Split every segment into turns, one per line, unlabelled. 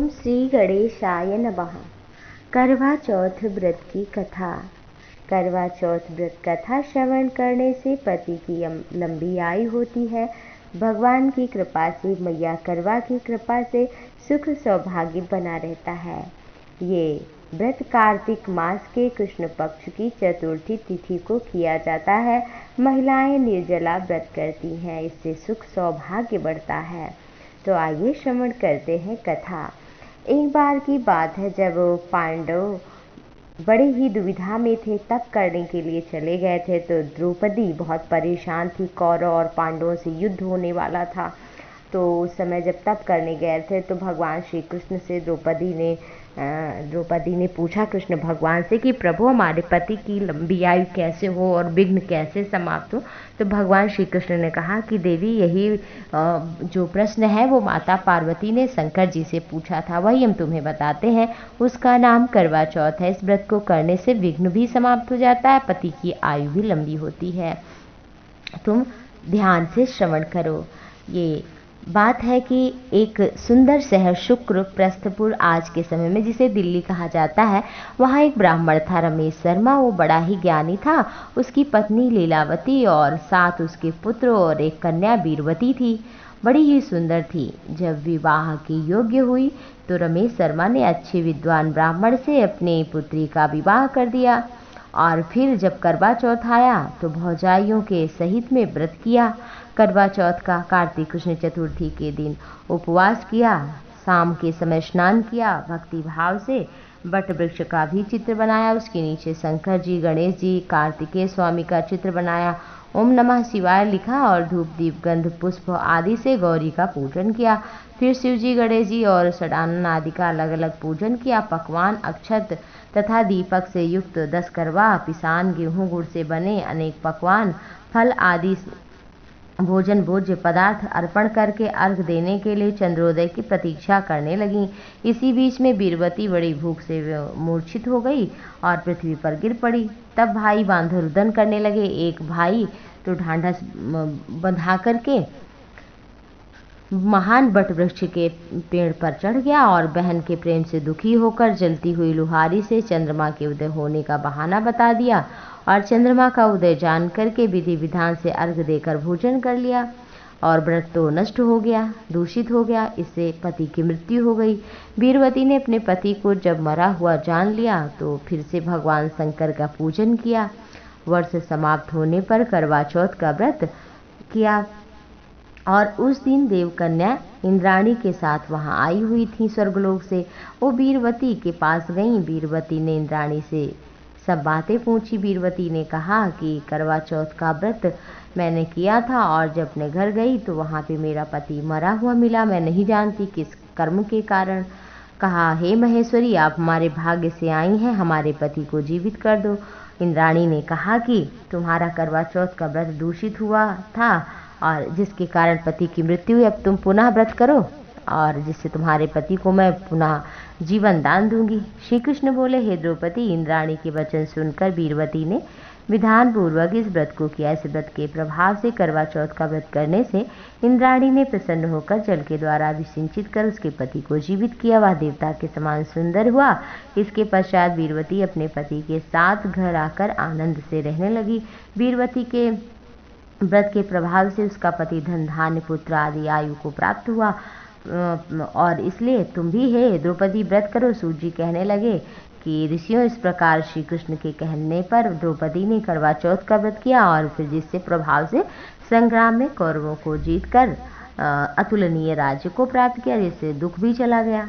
ओम श्री गणेशाय नमः। करवा चौथ व्रत की कथा। करवा चौथ व्रत कथा श्रवण करने से पति की लंबी आयु होती है। भगवान की कृपा से, मैया करवा की कृपा से सुख सौभाग्य बना रहता है। ये व्रत कार्तिक मास के कृष्ण पक्ष की चतुर्थी तिथि को किया जाता है। महिलाएं निर्जला व्रत करती हैं, इससे सुख सौभाग्य बढ़ता है। तो आइए श्रवण करते हैं कथा। एक बार की बात है, जब पांडव बड़े ही दुविधा में थे, तप करने के लिए चले गए थे, तो द्रौपदी बहुत परेशान थी। कौरव और पांडवों से युद्ध होने वाला था। तो उस समय जब तप करने गए थे तो भगवान श्री कृष्ण से द्रौपदी ने पूछा कृष्ण भगवान से कि प्रभु, हमारे पति की लंबी आयु कैसे हो और विघ्न कैसे समाप्त हो। तो भगवान श्री कृष्ण ने कहा कि देवी, यही जो प्रश्न है वो माता पार्वती ने शंकर जी से पूछा था, वही हम तुम्हें बताते हैं। उसका नाम करवा चौथ है। इस व्रत को करने से विघ्न भी समाप्त हो जाता है, पति की आयु भी लंबी होती है। तुम ध्यान से श्रवण करो। ये बात है कि एक सुंदर शहर शुक्र प्रस्थपुर, आज के समय में जिसे दिल्ली कहा जाता है, वहाँ एक ब्राह्मण था, रमेश शर्मा। वो बड़ा ही ज्ञानी था। उसकी पत्नी लीलावती और 7 उसके पुत्र और एक कन्या बीरवती थी। बड़ी ही सुंदर थी। जब विवाह की योग्य हुई तो रमेश शर्मा ने अच्छे विद्वान ब्राह्मण से अपनी पुत्री का विवाह कर दिया। और फिर जब करवा चौथ आया तो भौजाइयों के सहित में व्रत किया। करवा चौथ का कार्तिक कृष्ण चतुर्थी के दिन उपवास किया। शाम के समय स्नान किया। भक्ति भाव से वट वृक्ष का भी चित्र बनाया। उसके नीचे शंकर जी, गणेश जी, कार्तिकेय स्वामी का चित्र बनाया। ओम नमः शिवाय लिखा और धूप दीप गंध पुष्प आदि से गौरी का पूजन किया। फिर शिव जी, गणेश जी और षडानन आदि का अलग अलग पूजन किया। पकवान, अक्षत तथा दीपक से युक्त 10 करवा, पिसान, गेहूं गुड़ से बने अनेक पकवान, फल आदि भोजन भोज्य पदार्थ अर्पण करके अर्घ देने के लिए चंद्रोदय की प्रतीक्षा करने लगी। इसी बीच में बीरवती बड़ी भूख से मूर्छित हो गई और पृथ्वी पर गिर पड़ी। तब भाई बांधव रुदन करने लगे। एक भाई तो ढांढस बंधा करके महान वट वृक्ष के पेड़ पर चढ़ गया और बहन के प्रेम से दुखी होकर जलती हुई लुहारी से चंद्रमा के उदय होने का बहाना बता दिया और चंद्रमा का उदय जान करके विधि विधान से अर्घ देकर भोजन कर लिया। और व्रत तो नष्ट हो गया, दूषित हो गया। इससे पति की मृत्यु हो गई। बीरवती ने अपने पति को जब मरा हुआ जान लिया तो फिर से भगवान शंकर का पूजन किया। वर्ष समाप्त होने पर करवा चौथ का व्रत किया और उस दिन देवकन्या इंद्राणी के साथ वहां आई हुई थी स्वर्गलोक से। वो बीरवती के पास गई। बीरवती ने इंद्राणी से सब बातें पूछी। बीरवती ने कहा कि करवा चौथ का व्रत मैंने किया था और जब अपने घर गई तो वहां पे मेरा पति मरा हुआ मिला। मैं नहीं जानती किस कर्म के कारण। कहा, हे महेश्वरी, आप हमारे भाग्य से आई हैं, हमारे पति को जीवित कर दो। इंद्राणी ने कहा कि तुम्हारा करवा चौथ का व्रत दूषित हुआ था और जिसके कारण पति की मृत्यु हुई। अब तुम पुनः व्रत करो और जिससे तुम्हारे पति को मैं पुनः जीवन दान दूंगी। श्री कृष्ण बोले, हे द्रौपदी, इंद्राणी के वचन सुनकर बीरवती ने विधान पूर्वक इस व्रत को किया। इस व्रत के प्रभाव से करवा चौथ का व्रत करने से इंद्राणी ने प्रसन्न होकर जल के द्वारा अभिषिंचित कर उसके पति को जीवित किया। वह देवता के समान सुंदर हुआ। इसके पश्चात बीरवती अपने पति के साथ घर आकर आनंद से रहने लगी। बीरवती के व्रत के प्रभाव से उसका पति धन धान्य पुत्र आदि आयु को प्राप्त हुआ। और इसलिए तुम भी हे द्रौपदी व्रत करो। सूत जी कहने लगे कि ऋषियों, इस प्रकार श्री कृष्ण के कहने पर द्रौपदी ने करवा चौथ का व्रत किया और फिर जिससे प्रभाव से संग्राम में कौरवों को जीतकर अतुलनीय राज्य को प्राप्त किया, जिससे दुख भी चला गया।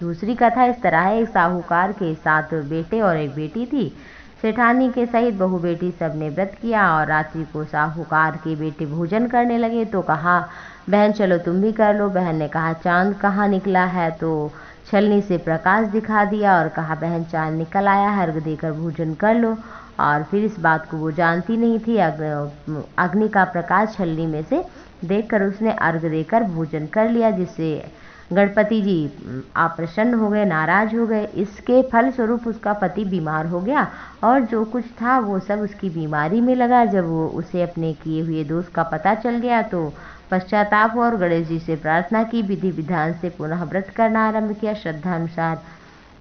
दूसरी कथा इस तरह है। एक साहूकार के 7 बेटे और एक बेटी थी। सेठानी के सहित बहु बेटी सब ने व्रत किया और रात्रि को साहूकार के बेटे भोजन करने लगे तो कहा, बहन चलो तुम भी कर लो। बहन ने कहा, चांद कहाँ निकला है? तो छलनी से प्रकाश दिखा दिया और कहा, बहन चांद निकल आया है, अर्घ देकर भोजन कर लो। और फिर इस बात को वो जानती नहीं थी। अग्नि का प्रकाश छलनी में से देखकर उसने अर्घ देकर भोजन कर लिया, जिससे गणपति जी आप प्रसन्न हो गए, नाराज हो गए। इसके फल स्वरूप उसका पति बीमार हो गया और जो कुछ था वो सब उसकी बीमारी में लगा। जब वो उसे अपने किए हुए दोष का पता चल गया तो पश्चाताप हुआ और गणेश जी से प्रार्थना की। विधि विधान से पुनः व्रत करना आरंभ किया। श्रद्धा अनुसार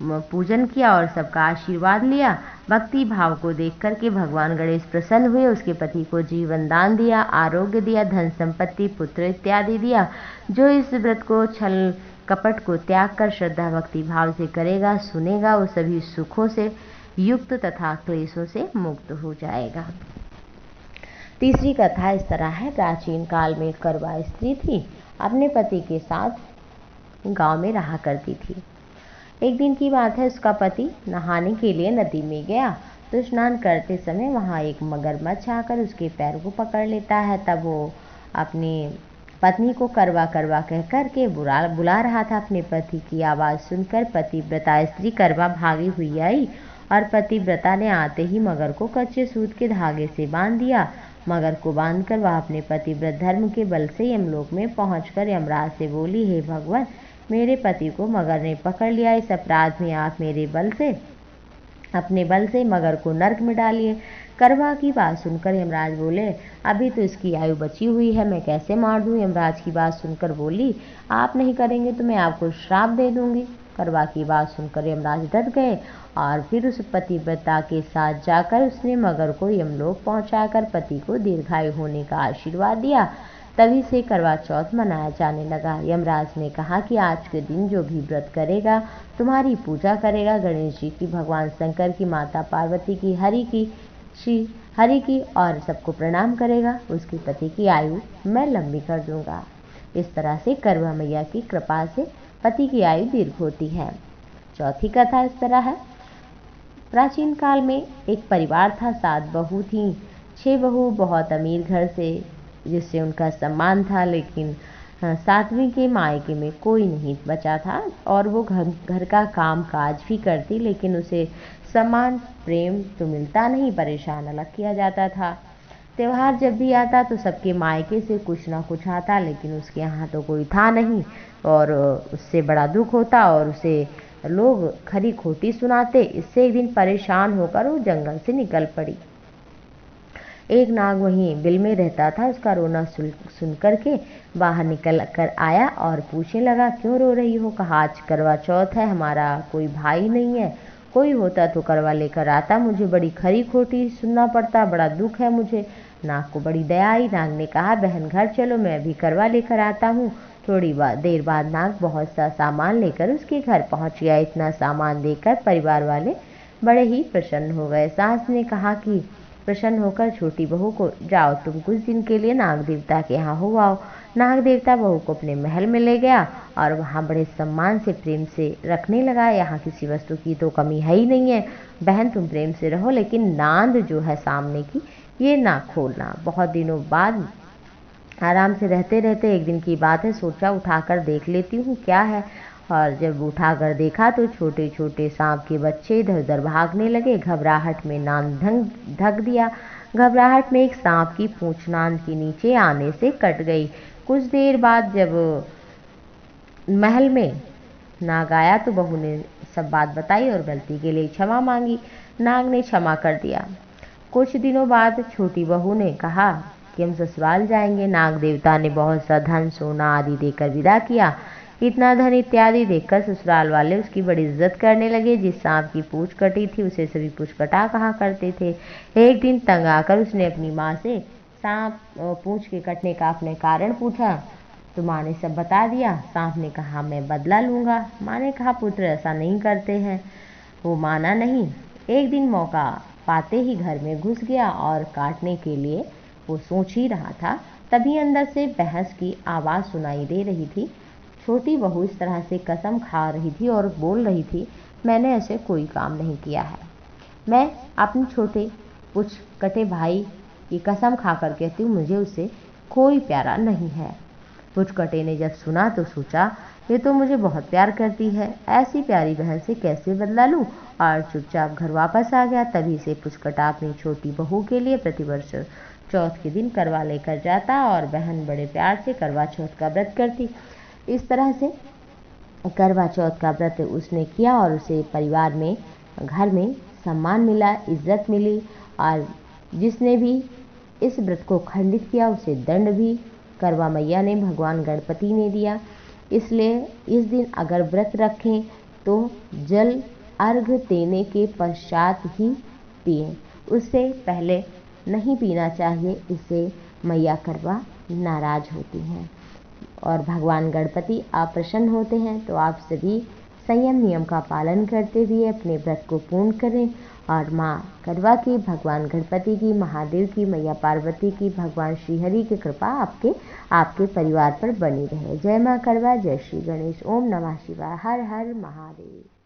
पूजन किया और सबका आशीर्वाद लिया। भक्ति भाव को देख करके भगवान गणेश प्रसन्न हुए। उसके पति को जीवन दान दिया, आरोग्य दिया, धन संपत्ति, पुत्र इत्यादि दिया। जो इस व्रत को छल कपट को त्याग कर श्रद्धा भक्ति भाव से करेगा, सुनेगा, वो सभी सुखों से युक्त तथा क्लेशों से मुक्त हो जाएगा। तीसरी कथा इस तरह है। प्राचीन काल में एक करवा स्त्री थी, अपने पति के साथ गांव में रहा करती थी। एक दिन की बात है, उसका पति नहाने के लिए नदी में गया तो स्नान करते समय वहां एक मगरमच्छ आकर उसके पैर को पकड़ लेता है। तब वो अपनी पत्नी को करवा करवा कह कर के बुला रहा था। अपने पति की आवाज़ सुनकर पतिव्रता स्त्री करवा भागी हुई आई और पतिव्रता ने आते ही मगर को कच्चे सूत के धागे से बांध दिया। मगर को बांधकर वह अपने पतिव्रत धर्म के बल से यमलोक में पहुंचकर यमराज से बोली, हे भगवान, मेरे पति को मगर ने पकड़ लिया। इस अपराध में आप अपने बल से मगर को नरक में डालिए। करवा की बात सुनकर यमराज बोले, अभी तो इसकी आयु बची हुई है, मैं कैसे मार दूं। यमराज की बात सुनकर बोली, आप नहीं करेंगे तो मैं आपको श्राप दे दूंगी। करवा की बात सुनकर यमराज डर गए और फिर उस पतिव्रता के साथ जाकर उसने मगर को यमलोक पहुंचाकर पति को दीर्घायु होने का आशीर्वाद दिया। तभी से करवा चौथ मनाया जाने लगा। यमराज ने कहा कि आज के दिन जो भी व्रत करेगा, तुम्हारी पूजा करेगा, गणेश जी की, भगवान शंकर की, माता पार्वती की, श्री हरि की और सबको प्रणाम करेगा, उसके पति की आयु मैं लंबी कर दूंगा। इस तरह से करवा मैया की कृपा से पति की आयु दीर्घ होती है। चौथी कथा इस तरह है। प्राचीन काल में एक परिवार था, 7 बहू थीं। 6 बहू बहुत अमीर घर से, जिससे उनका सम्मान था, लेकिन 7वीं के मायके में कोई नहीं बचा था और वो घर का काम काज भी करती, लेकिन उसे सम्मान प्रेम तो मिलता नहीं, परेशान अलग किया जाता था। त्योहार जब भी आता तो सबके मायके से कुछ ना कुछ आता, लेकिन उसके यहाँ तो कोई था नहीं और उससे बड़ा दुख होता और उसे लोग खरी खोटी सुनाते। इससे एक दिन परेशान होकर वो जंगल से निकल पड़ी। एक नाग वहीं बिल में रहता था। उसका रोना सुन करके बाहर निकल कर आया और पूछने लगा, क्यों रो रही हो। कहा, आज करवा चौथ है, हमारा कोई भाई नहीं है, कोई होता तो करवा लेकर आता, मुझे बड़ी खरी खोटी सुनना पड़ता, बड़ा दुख है मुझे। नाग को बड़ी दया आई। नाग ने कहा, बहन घर चलो, मैं अभी करवा लेकर आता हूँ। थोड़ी देर बाद नाग बहुत सा सामान लेकर उसके घर पहुँच गया। इतना सामान देखकर परिवार वाले बड़े ही प्रसन्न हो गए। सास ने कहा कि प्रसन्न होकर छोटी बहू को, जाओ तुम कुछ दिन के लिए नाग देवता के यहाँ हो आओ। नाग देवता बहू को अपने महल में ले गया और वहाँ बड़े सम्मान से प्रेम से रखने लगा। यहाँ किसी वस्तु की तो कमी है ही नहीं है, बहन तुम प्रेम से रहो, लेकिन नांद जो है सामने की ये ना खोलना। बहुत दिनों बाद आराम से रहते रहते एक दिन की बात है, सोचा उठाकर देख लेती हूँ क्या है। और जब उठाकर देखा तो छोटे छोटे सांप के बच्चे इधर उधर भागने लगे। घबराहट में नांद ढक दिया। घबराहट में एक सांप की पूंछ नांद के नीचे आने से कट गई। कुछ देर बाद जब महल में नाग आया तो बहू ने सब बात बताई और गलती के लिए क्षमा मांगी। नाग ने क्षमा कर दिया। कुछ दिनों बाद छोटी बहू ने कहा कि हम ससुराल जाएंगे। नाग देवता ने बहुत सा धन सोना आदि देकर विदा किया। इतना धन इत्यादि देखकर ससुराल वाले उसकी बड़ी इज्जत करने लगे। जिस सांप की पूंछ कटी थी उसे सभी पूंछ कटा कहा करते थे। एक दिन तंग आकर उसने अपनी माँ से सांप पूंछ के कटने का अपने कारण पूछा तो माँ ने सब बता दिया। सांप ने कहा, मैं बदला लूँगा। माँ ने कहा, पुत्र ऐसा नहीं करते हैं। वो माना नहीं। एक दिन मौका पाते ही घर में घुस गया और काटने के लिए वो सोच ही रहा था, तभी अंदर से बहस की आवाज़ सुनाई दे रही थी। छोटी बहू इस तरह से कसम खा रही थी और बोल रही थी, मैंने ऐसे कोई काम नहीं किया है। मैं अपने छोटे कुछ कटे भाई की कसम खाकर कहती हूँ, मुझे उससे कोई प्यारा नहीं है। पुचकटे ने जब सुना तो सोचा, ये तो मुझे बहुत प्यार करती है, ऐसी प्यारी बहन से कैसे बदला लूँ, और चुपचाप घर वापस आ गया। तभी से पुचकटा अपनी छोटी बहू के लिए प्रतिवर्ष चौथ के दिन करवा लेकर जाता और बहन बड़े प्यार से करवा चौथ का व्रत करती। इस तरह से करवा चौथ का व्रत उसने किया और उसे परिवार में, घर में सम्मान मिला, इज्जत मिली, और जिसने भी इस व्रत को खंडित किया उसे दंड भी करवा मैया ने भगवान गणपति ने दिया। इसलिए इस दिन अगर व्रत रखें तो जल अर्घ देने के पश्चात ही पिएं, उससे पहले नहीं पीना चाहिए। इससे मैया करवा नाराज होती हैं और भगवान गणपति अप्रसन्न होते हैं। तो आप सभी संयम नियम का पालन करते हुए अपने व्रत को पूर्ण करें और माँ करवा की, भगवान गणपति की, महादेव की, मैया पार्वती की, भगवान श्रीहरि की कृपा आपके परिवार पर बनी रहे। जय माँ करवा, जय श्री गणेश। ओम नमः शिवाय। हर हर महादेव।